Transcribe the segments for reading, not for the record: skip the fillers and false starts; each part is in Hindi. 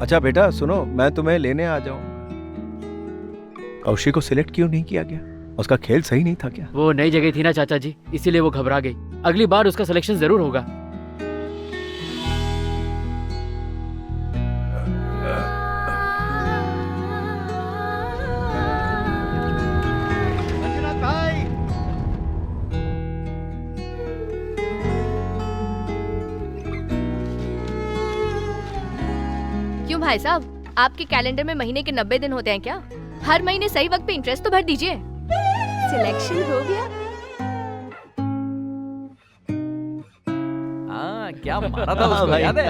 अच्छा बेटा सुनो, मैं तुम्हें लेने आ जाऊं। कौशिक को सिलेक्ट क्यों नहीं किया गया? उसका खेल सही नहीं था क्या? वो नई जगह थी ना चाचा जी, इसीलिए वो घबरा गई। अगली बार उसका सिलेक्शन जरूर होगा। क्यों भाई साहब, आपके कैलेंडर में महीने के 90 दिन होते हैं क्या? हर महीने सही वक्त पे इंटरेस्ट तो भर दीजिए। सिलेक्शन हो गया। हाँ, क्या मारा था उसको, याद है?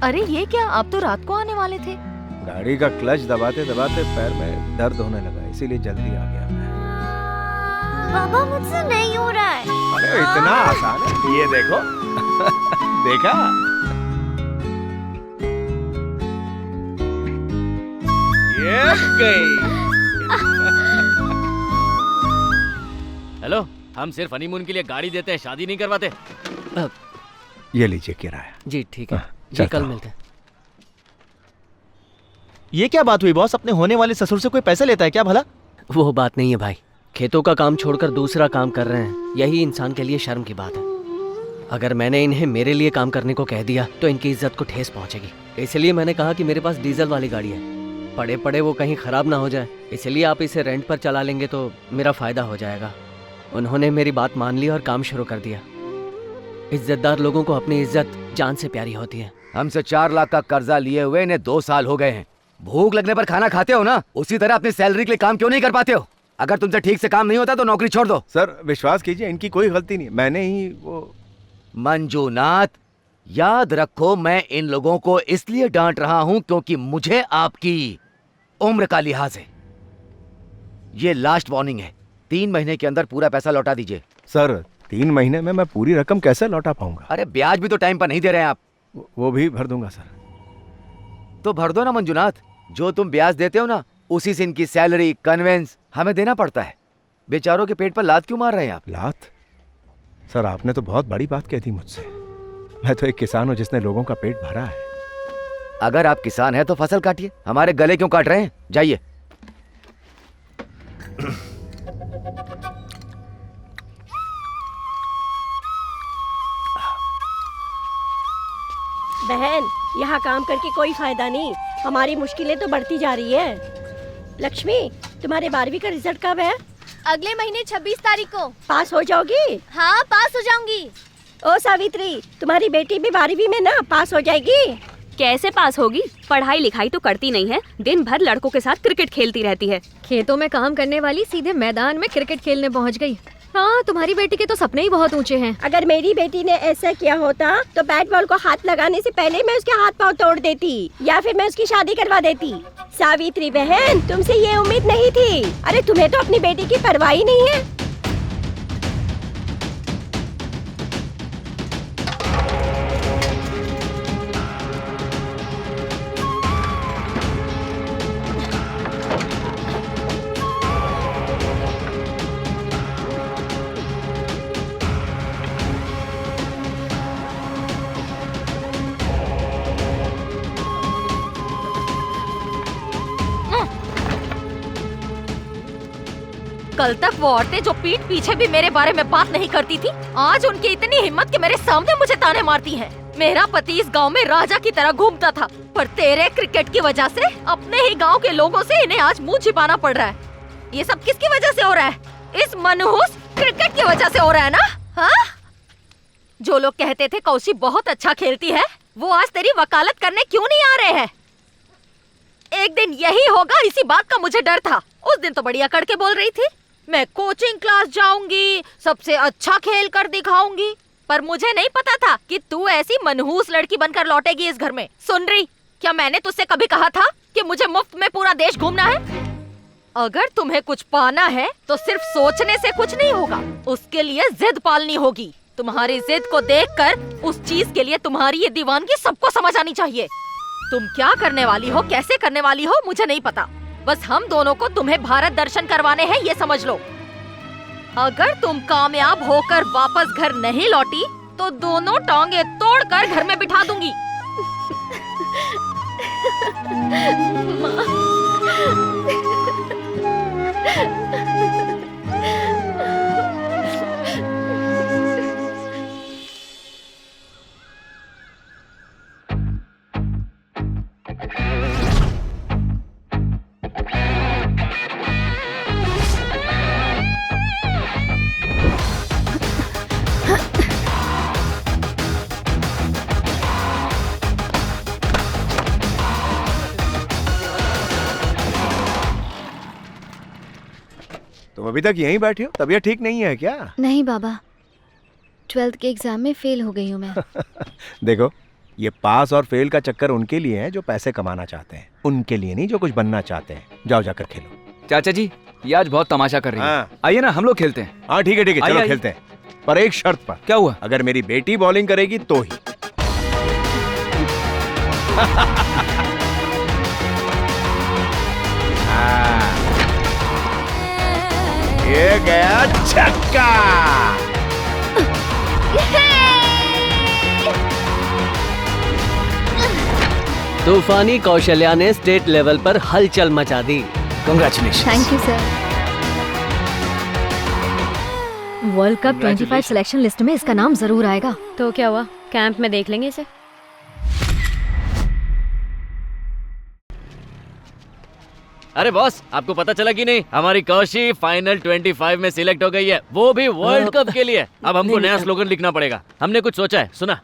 अरे ये क्या, आप तो रात को आने वाले थे। गाड़ी का क्लच दबाते दबाते पैर में दर्द होने लगा, इसीलिए जल्दी आ गया। पापा मुझसे नहीं हो रहा है। अरे इतना आसान है, ये देखो। देखा? ये गई। हेलो, हम सिर्फ हनीमून के लिए गाड़ी देते हैं, शादी नहीं करवाते। ये लीजिए किराया। जी ठीक है, जी चलता कल हूं। मिलते हैं। ये क्या बात हुई बॉस? अपने होने वाले ससुर से कोई पैसे लेता है क्या भला? वो बात नहीं है भाई, खेतों का काम छोड़कर दूसरा काम कर रहे हैं, यही इंसान के लिए शर्म की बात है। अगर मैंने इन्हें मेरे लिए काम करने को कह दिया तो इनकी इज्जत को ठेस पहुंचेगी। इसलिए मैंने कहा कि मेरे पास डीजल वाली गाड़ी है, पड़े पड़े वो कहीं खराब ना हो जाए, इसलिए आप इसे रेंट पर चला लेंगे तो मेरा फायदा हो जाएगा। उन्होंने मेरी बात मान ली और काम शुरू कर दिया। इज्जतदार लोगों को अपनी इज्जत जान से प्यारी होती है। हमसे 4 लाख का कर्जा लिए हुए इन्हें 2 साल हो गए हैं। भूख लगने पर खाना खाते हो ना, उसी तरह अपनी सैलरी के लिए काम क्यों नहीं कर पाते हो? अगर तुमसे ठीक से काम नहीं होता तो नौकरी छोड़ दो। सर विश्वास कीजिए, इनकी कोई गलती नहीं, मैंने ही वो। मंजूनाथ, याद रखो मैं इन लोगों को इसलिए डांट रहा हूं क्योंकि मुझे आपकी उम्र का लिहाज है। ये लास्ट वार्निंग है, 3 महीने के अंदर पूरा पैसा लौटा दीजिए। सर 3 महीने में मैं पूरी रकम कैसे लौटा पाऊंगा? अरे ब्याज भी तो टाइम पर नहीं दे रहे हैं आप। वो भी भर दूंगा सर। तो भर दो ना मंजूनाथ, जो तुम ब्याज देते हो ना उसी से इनकी सैलरी कन्वेंस हमें देना पड़ता है। बेचारों के पेट पर लात क्यों मार रहे हैं आप? लात? सर आपने तो बहुत बड़ी बात कह दी मुझसे। मैं तो एक किसान हूं जिसने लोगों का पेट भरा है। अगर आप किसान हैं तो फसल काटिए, हमारे गले क्यों काट रहे हैं? जाइए। बहन, यहाँ काम करके कोई फायदा नहीं, हमारी मुश्किलें तो बढ़ती जा रही है। लक्ष्मी, तुम्हारे 12वीं का रिजल्ट कब है? अगले महीने 26 तारीख को। पास हो जाओगी? हाँ पास हो जाऊंगी। ओ सावित्री, तुम्हारी बेटी भी 12वीं में ना, पास हो जाएगी। कैसे पास होगी? पढ़ाई लिखाई तो करती नहीं है, दिन भर लड़कों के साथ क्रिकेट खेलती रहती है। खेतों में काम करने वाली सीधे मैदान में क्रिकेट खेलने पहुंच गई। हाँ, तुम्हारी बेटी के तो सपने ही बहुत ऊंचे हैं। अगर मेरी बेटी ने ऐसा किया होता तो बैट बॉल को हाथ लगाने से पहले मैं उसके हाथ पांव तोड़ देती या फिर मैं उसकी शादी करवा देती। सावित्री बहन, तुमसे ये उम्मीद नहीं थी। अरे तुम्हें तो अपनी बेटी की परवाह ही नहीं है। कल तक वो औरतें जो पीठ पीछे भी मेरे बारे में बात नहीं करती थी, आज उनकी इतनी हिम्मत कि मेरे सामने मुझे ताने मारती हैं। मेरा पति इस गांव में राजा की तरह घूमता था, पर तेरे क्रिकेट की वजह से अपने ही गांव के लोगों से इन्हें आज मुंह छिपाना पड़ रहा है। ये सब किसकी वजह से हो रहा है? इस मनहूस क्रिकेट की वजह से हो रहा है ना? हाँ? जो लोग कहते थे कौशी बहुत अच्छा खेलती है, वो आज तेरी वकालत करने क्यों नहीं आ रहे हैं? एक दिन यही होगा, इसी बात का मुझे डर था। उस दिन तो बढ़िया करके बोल रही थी, मैं कोचिंग क्लास जाऊंगी, सबसे अच्छा खेल कर दिखाऊंगी, पर मुझे नहीं पता था कि तू ऐसी मनहूस लड़की बनकर लौटेगी इस घर में। सुन रही, क्या मैंने तुझसे कभी कहा था कि मुझे मुफ्त में पूरा देश घूमना है? अगर तुम्हें कुछ पाना है तो सिर्फ सोचने से कुछ नहीं होगा, उसके लिए जिद पालनी होगी। तुम्हारी जिद को देखकर उस चीज के लिए तुम्हारी ये दीवानगी सबको समझ आनी चाहिए। तुम क्या करने वाली हो, कैसे करने वाली हो, मुझे नहीं पता। बस हम दोनों को तुम्हें भारत दर्शन करवाने हैं, ये समझ लो। अगर तुम कामयाब होकर वापस घर नहीं लौटी तो दोनों टांगे तोड़कर घर में बिठा दूंगी। तुम अभी तक यहीं बैठे हो? तबीयत ठीक नहीं है क्या? नहीं बाबा, 12th के एग्जाम में फेल हो गई हूँ मैं। देखो, ये पास और फेल का चक्कर उनके लिए है जो पैसे कमाना चाहते हैं, उनके लिए नहीं जो कुछ बनना चाहते हैं। जाओ जाकर खेलो। चाचा जी, ये आज बहुत तमाशा कर रही है। आइए ना, हम लोग खेलते हैं। हाँ ठीक है ठीक है, चलो खेलते हैं, पर एक शर्त पर। क्या हुआ? अगर मेरी बेटी बॉलिंग करेगी तो ही। ये गया छक्का। तूफानी कौशल्या ने स्टेट लेवल पर हलचल मचा दी। Congratulation. Thank you sir. World cup 25 selection list में इसका नाम जरूर आएगा। तो क्या हुआ, कैंप में देख लेंगे इसे। अरे बॉस, आपको पता चला कि नहीं, हमारी कौशी फाइनल 25 में सिलेक्ट हो गई है, वो भी वर्ल्ड कप के लिए। अब हमको नया स्लोगन लिखना पड़ेगा। हमने कुछ सोचा है, सुना?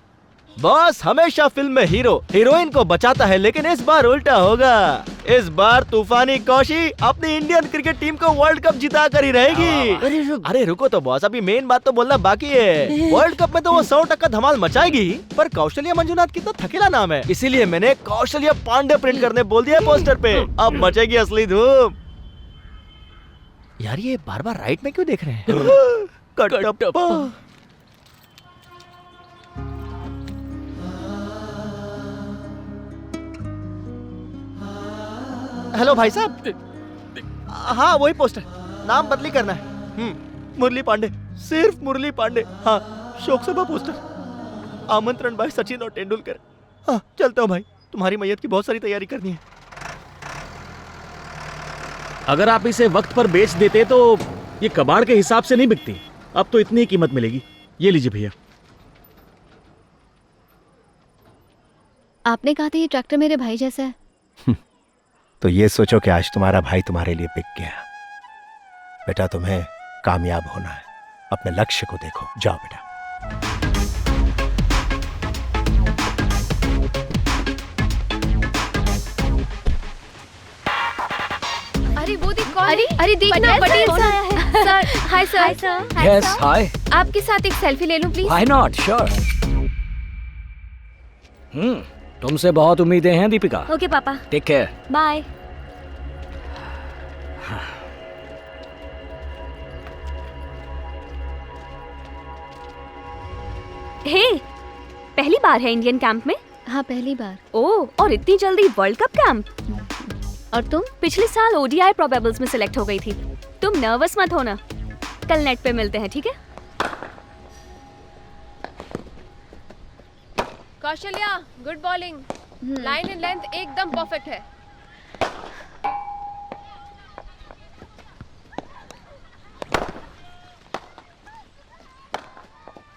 बॉस, हमेशा फिल्म में हीरो हीरोइन को बचाता है, लेकिन इस बार उल्टा होगा। इस बार तूफानी कौशी अपनी इंडियन क्रिकेट टीम को वर्ल्ड कप जिता कर ही रहेगी। अरे रुको तो बॉस, अभी मेन बात तो बोलना बाकी है। वर्ल्ड कप में तो वो 100% धमाल मचाएगी, पर कौशल्या मंजुनाथ कितना थकेला नाम है, इसीलिए मैंने कौशल्या पांडे प्रिंट करने बोल दिया पोस्टर पे। अब मचेगी असली धूम। यार, ये बार बार राइट में क्यों देख रहे हैं? कटप्पा। हेलो भाई साहब। हाँ, वही पोस्टर, नाम बदली करना है। मुरली पांडे, सिर्फ मुरली पांडे। हाँ, शोक सभा पोस्टर, आमंत्रण भाई सचिन और तेंदुलकर। हाँ, चलता हूँ भाई, तुम्हारी मैयत की बहुत सारी तैयारी करनी है। अगर आप इसे वक्त पर बेच देते तो ये कबाड़ के हिसाब से नहीं बिकती। अब तो इतनी कीमत मिलेगी। ये लीजिए भैया। आपने कहा था ये ट्रैक्टर मेरे भाई जैसा है। तो ये सोचो कि आज तुम्हारा भाई तुम्हारे लिए बिक गया। बेटा, तुम्हें कामयाब होना है, अपने लक्ष्य को देखो। जाओ बेटा। अरे वो देख कौन? अरे देखना, पटेल सर आया है। Sir, hi sir. यस, हाय। आपके साथ एक सेल्फी ले लूं प्लीज? Why not, sure. तुमसे बहुत उम्मीदें हैं दीपिका। ओके पापा, टेक केयर। बाय। हे, पहली बार है इंडियन कैंप में? हाँ, पहली बार। ओह, और इतनी जल्दी वर्ल्ड कप कैंप? और तुम? पिछले साल ओडीआई प्रोबेबल्स में सिलेक्ट हो गई थी। तुम नर्वस मत होना, कल नेट पे मिलते हैं, ठीक है? Kaushalya, good bowling. Line and length एकदम परफेक्ट है।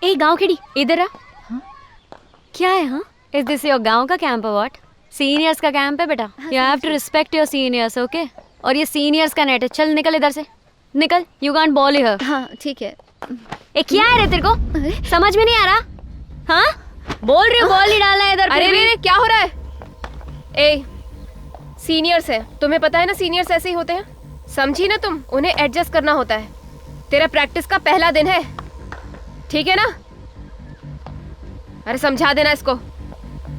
ए गांव खेड़ी, इधर आ। क्या है? हाँ, इज दिस योर गांव का कैंप अवार्ड? सीनियर्स का कैंप है बेटा। You have to respect your seniors, okay? और ये सीनियर्स का नेट है। चल निकल इधर से, निकल। You can't ball here. हाँ ठीक है। ए क्या है रे तेरे को? समझ में नहीं आ रहा? हाँ, बोल रही हूँ, बॉल ही डालना है इधर। अरे क्या हो रहा है? ए, सीनियर्स है, तुम्हें पता है ना, सीनियर्स ऐसे ही होते हैं। समझी ना तुम, उन्हें एडजस्ट करना होता है। तेरा प्रैक्टिस का पहला दिन है, ठीक है ना? अरे समझा देना इसको।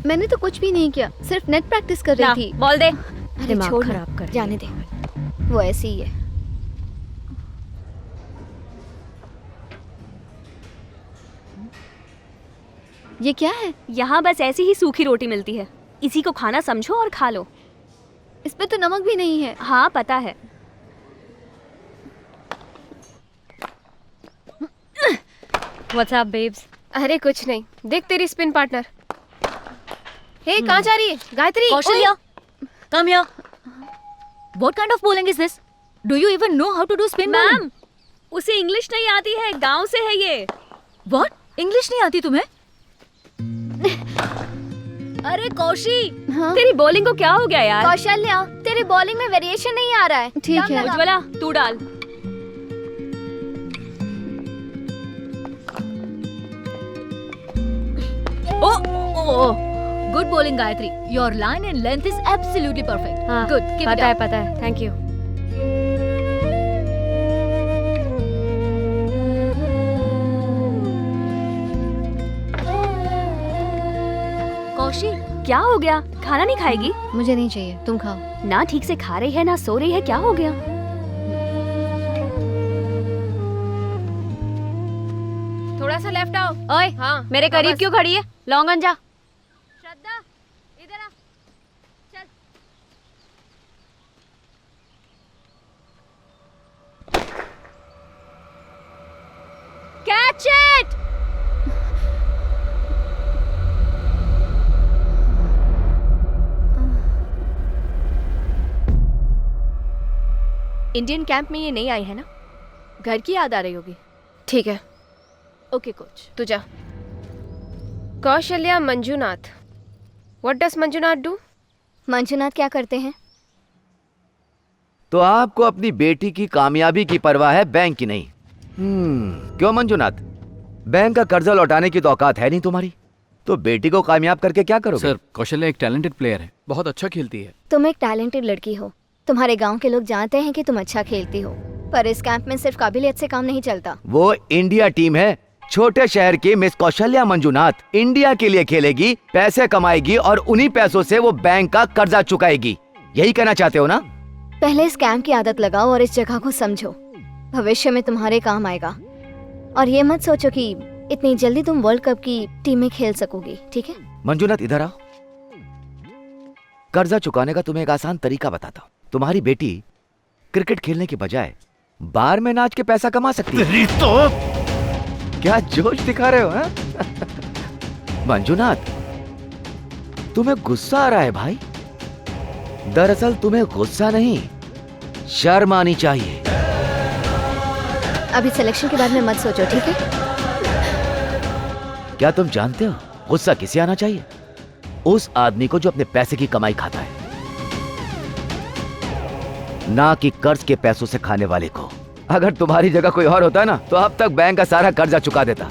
मैंने तो कुछ भी नहीं किया, सिर्फ नेट प्रैक्टिस कर रही थी। बॉल दे। अरे छोड़, खराब कर, जाने दे, वो ऐसे ही है। ये क्या है? यहाँ बस ऐसी ही सूखी रोटी मिलती है, इसी को खाना समझो और खा लो। इसमें तो नमक भी नहीं है। हाँ पता है। What's up babes? अरे कुछ नहीं, देख तेरी स्पिन पार्टनर। हे कहाँ जा रही है Gayatri? Kaushalya, come here. What kind of bowling is this? Do you even know how to do spin bowling? Ma'am, उसे इंग्लिश नहीं आती है, गांव से है ये। What? English नहीं आती तुम्हें? अरे कौशी, हाँ? तेरी बॉलिंग को क्या हो गया यार? कौशल्या, तेरी बॉलिंग में वेरिएशन नहीं आ रहा है। ठीक है। उज्ज्वला, तू डाल। Oh, good bowling, Gayatri. Your line and length is absolutely perfect. हाँ, Good, keep it up. पता है, थैंक यू। कौशी, क्या हो गया? खाना नहीं खाएगी? मुझे नहीं चाहिए, तुम खाओ। ना ठीक से खा रही है ना सो रही है, क्या हो गया? थोड़ा सा लेफ्ट आओ। ओए, हाँ, मेरे करीब बस। क्यों खड़ी है? लॉन्गन जा। श्रद्धा, इधर आ। चल। Catch it! इंडियन कैंप में ये नहीं आई है ना? घर की याद आ रही होगी। ठीक है, ओके कोच, तू जा। Kaushalya Manjunath, what does Manjunath do? Manjunath क्या करते हैं? तो आपको अपनी बेटी की कामयाबी की परवाह है, बैंक की नहीं। क्यों मंजुनाथ, बैंक का कर्जा लौटाने की तो औकात है नहीं तुम्हारी, तो बेटी को कामयाब करके क्या करोगे? सर, कौशल्या एक टैलेंटेड प्लेयर है, बहुत अच्छा खेलती है। तुम एक टैलेंटेड लड़की हो, तुम्हारे गांव के लोग जानते हैं कि तुम अच्छा खेलती हो, पर इस कैंप में सिर्फ काबिलियत से काम नहीं चलता। वो इंडिया टीम है, छोटे शहर की मिस कौशल्या मंजुनाथ इंडिया के लिए खेलेगी, पैसे कमाएगी और उन्हीं पैसों से वो बैंक का कर्जा चुकाएगी। यही कहना चाहते हो ना? पहले इस कैंप की आदत लगाओ और इस जगह को समझो, भविष्य में तुम्हारे काम आएगा। और ये मत सोचो कि इतनी जल्दी तुम वर्ल्ड कप की टीम में खेल सकोगी, ठीक है? मंजुनाथ इधर आओ, कर्जा चुकाने का तुम्हें एक आसान तरीका बताता हूँ। तुम्हारी बेटी क्रिकेट खेलने के बजाय बार में नाच के पैसा कमा सकती है। तो क्या जोश दिखा रहे हो, हाँ? मंजुनाथ, तुम्हें गुस्सा आ रहा है भाई? दरअसल तुम्हें गुस्सा नहीं, शर्म आनी चाहिए। अभी सिलेक्शन के बारे में मत सोचो, ठीक है? क्या तुम जानते हो गुस्सा किसे आना चाहिए? उस आदमी को जो अपने पैसे की कमाई खाता है, ना कि कर्ज के पैसों से खाने वाले को। अगर तुम्हारी जगह कोई और होता ना तो अब तक बैंक का सारा कर्जा चुका देता।